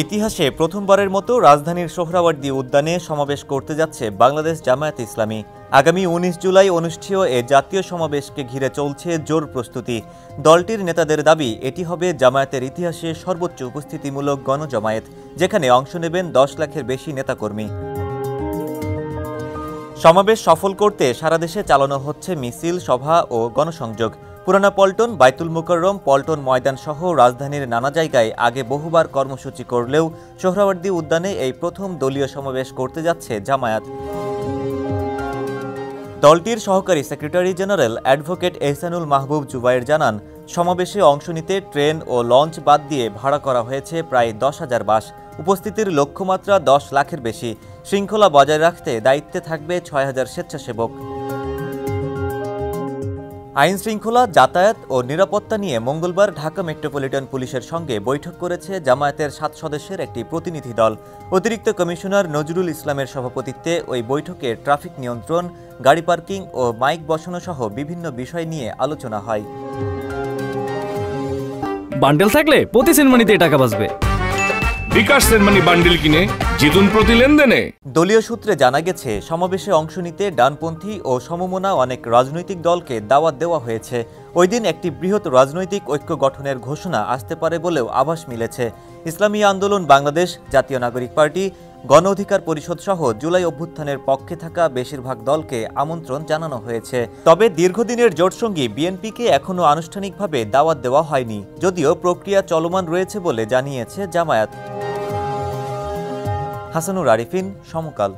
ইতিহাসে প্রথমবারের মতো রাজধানীর সোহরাওয়ার্দী উদ্যানে সমাবেশ করতে যাচ্ছে বাংলাদেশ জামায়াতে ইসলামী। আগামী ১৯ জুলাই অনুষ্ঠেয় এ জাতীয় সমাবেশকে ঘিরে চলছে জোর প্রস্তুতি। দলটির নেতাদের দাবি, এটি হবে জামায়াতের ইতিহাসে সর্বোচ্চ উপস্থিতিমূলক গণজমায়েত, যেখানে অংশ নেবেন ১০ লাখের বেশি নেতাকর্মী। সমাবেশ সফল করতে সারা দেশে চালানো হচ্ছে মিছিল, সভা ও গণসংযোগ। পুরানা পল্টন, বাইতুল মুকাররম, পল্টন ময়দান সহ রাজধানীর নানা জায়গায় আগে বহুবার কর্মসূচি করলেও সোহরাওয়ার্দী উদ্যানে এই প্রথম দলীয় সমাবেশ করতে যাচ্ছে জামায়াত। দলটির সহকারী সেক্রেটারি জেনারেল অ্যাডভোকেট এহসানুল মাহবুব জুবায়ের জানান, সমাবেশে অংশ নিতে ট্রেন ও লঞ্চ বাদ দিয়ে ভাড়া করা হয়েছে প্রায় ১০,০০০ বাস। উপস্থিতির লক্ষ্যমাত্রা ১০ লাখের বেশি। শৃঙ্খলা বজায় রাখতে দায়িত্বে থাকবে ৬,০০০ স্বেচ্ছাসেবক। আইন শৃঙ্খলা, যাতায়াত ও নিরাপত্তা নিয়ে মঙ্গলবার ঢাকা মেট্রোপলিটন পুলিশের সঙ্গে বৈঠক করেছে জামায়াতের ৭ সদস্যের একটি প্রতিনিধি দল। অতিরিক্ত কমিশনার নজরুল ইসলামের সভাপতিত্বে ওই বৈঠকে ট্রাফিক নিয়ন্ত্রণ, গাড়ি পার্কিং ও মাইক বসানো সহ বিভিন্ন বিষয় নিয়ে আলোচনা হয়। বান্ডেল থাকলে প্রতি সেনমানিতে টাকা বাঁচবে। বিকাশ সেনমানি বান্ডেল কিনে জিতুন প্রতি লেনদেনে। দলীয় সূত্রে জানা গেছে, সমাবেশে অংশ নিতে ডানপন্থী ও সমমনা অনেক রাজনৈতিক দলকে দাওয়াত দেওয়া হয়েছে। ওই দিন একটি বৃহৎ রাজনৈতিক ঐক্য গঠনের ঘোষণা আসতে পারে বলেও আভাস মিলেছে। ইসলামী আন্দোলন বাংলাদেশ, জাতীয় নাগরিক পার্টি, গণ অধিকার পরিষদ সহ জুলাই অভ্যুত্থানের পক্ষে থাকা বেশিরভাগ দলকে আমন্ত্রণ জানানো হয়েছে। তবে দীর্ঘদিনের জোটসঙ্গী বিএনপিকে এখনও আনুষ্ঠানিকভাবে দাওয়াত দেওয়া হয়নি, যদিও প্রক্রিয়া চলমান রয়েছে বলে জানিয়েছে জামায়াত। হাসানুর আরিফিন, সমকাল।